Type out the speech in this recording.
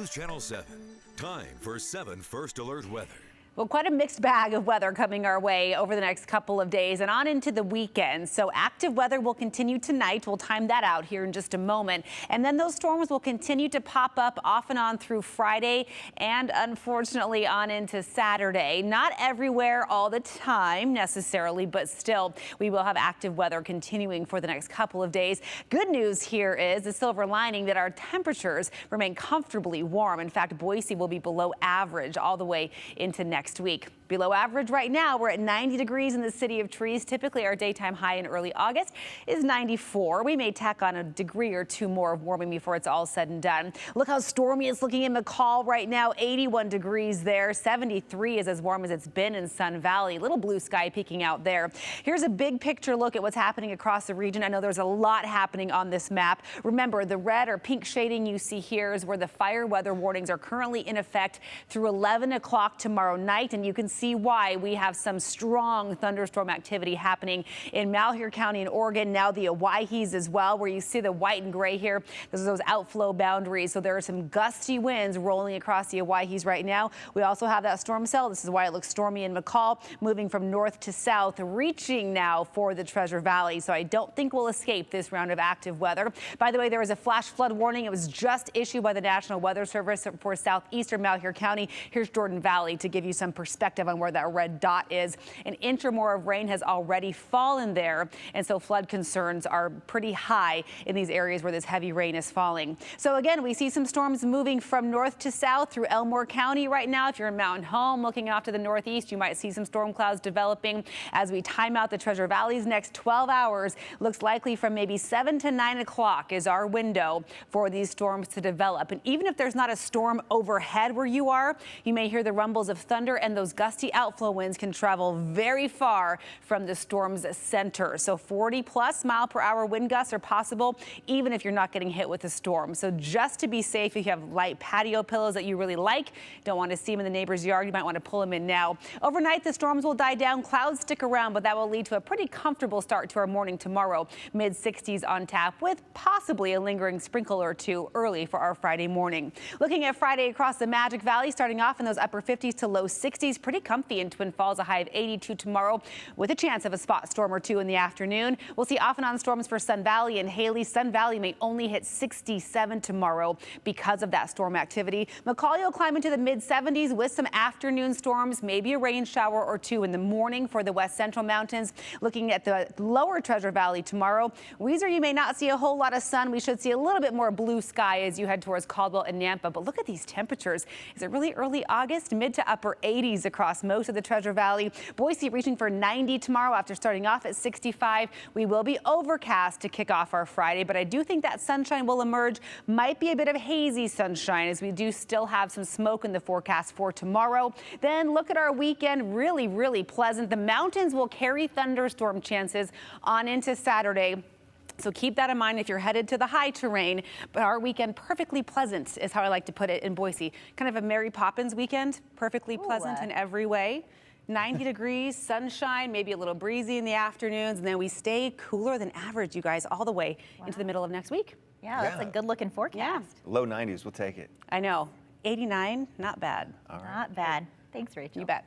News Channel 7. Time for 7 First Alert weather. Well, quite a mixed bag of weather coming our way over the next couple of days and on into the weekend. So active weather will continue tonight. We'll time that out here in just a moment. And then those storms will continue to pop up off and on through Friday and unfortunately on into Saturday. Not everywhere all the time necessarily, but still we will have active weather continuing for the next couple of days. Good news here is the silver lining that our temperatures remain comfortably warm. In fact, Boise will be below average all the way into next week. Below average right now, we're at 90 degrees in the City of Trees. Typically, our daytime high in early August is 94. We may tack on a degree or two more of warming before it's all said and done. Look how stormy it's looking in McCall right now. 81 degrees there. 73 is as warm as it's been in Sun Valley. Little blue sky peeking out there. Here's a big picture look at what's happening across the region. I know there's a lot happening on this map. Remember, the red or pink shading you see here is where the fire weather warnings are currently in effect through 11 o'clock tomorrow night, and you can see why. We have some strong thunderstorm activity happening in Malheur County in Oregon, now the Owyhees as well, where you see the white and gray here. Those are those outflow boundaries. So there are some gusty winds rolling across the Owyhees right now. We also have that storm cell. This is why it looks stormy in McCall, moving from north to south, reaching now for the Treasure Valley. So I don't think we'll escape this round of active weather. By the way, there was a flash flood warning. It was just issued by the National Weather Service for southeastern Malheur County. Here's Jordan Valley to give you some perspective on where that red dot is. An inch or more of rain has already fallen there, and so flood concerns are pretty high in these areas where this heavy rain is falling. So again, we see some storms moving from north to south through Elmore County right now. If you're in Mountain Home looking off to the northeast, you might see some storm clouds developing as we time out the Treasure Valley's next 12 hours. Looks likely from maybe 7 to 9 o'clock is our window for these storms to develop. And even if there's not a storm overhead where you are, you may hear the rumbles of thunder, and those gusty outflow winds can travel very far from the storm's center. So 40+ mile per hour wind gusts are possible even if you're not getting hit with a storm. So just to be safe, if you have light patio pillows that you really like, don't want to see them in the neighbor's yard, you might want to pull them in now. Overnight, the storms will die down. Clouds stick around, but that will lead to a pretty comfortable start to our morning tomorrow. Mid-60s on tap with possibly a lingering sprinkle or two early for our Friday morning. Looking at Friday across the Magic Valley, starting off in those upper 50s to low 60s, pretty comfy in Twin Falls, a high of 82 tomorrow with a chance of a spot storm or two in the afternoon. We'll see off and on storms for Sun Valley and Haley. Sun Valley may only hit 67 tomorrow because of that storm activity. McCall will climb into the mid-70s with some afternoon storms, maybe a rain shower or two in the morning for the west central mountains. Looking at the lower Treasure Valley tomorrow, Weiser, you may not see a whole lot of sun. We should see a little bit more blue sky as you head towards Caldwell and Nampa. But look at these temperatures. Is it really early August? Mid to upper 80s across most of the Treasure Valley. Boise reaching for 90 tomorrow after starting off at 65. We will be overcast to kick off our Friday, but I do think that sunshine will emerge. Might be a bit of hazy sunshine as we do still have some smoke in the forecast for tomorrow. Then look at our weekend. Really, really pleasant. The mountains will carry thunderstorm chances on into Saturday. So keep that in mind if you're headed to the high terrain. But our weekend, perfectly pleasant is how I like to put it in Boise. Kind of a Mary Poppins weekend, perfectly pleasant in every way. 90 degrees, sunshine, maybe a little breezy in the afternoons, and then we stay cooler than average, you guys, all the way into the middle of next week. Yeah, that's a good looking forecast. Yeah. Low 90s, we'll take it. I know. 89, not bad. All right. Not bad. Thanks, Rachel. You bet.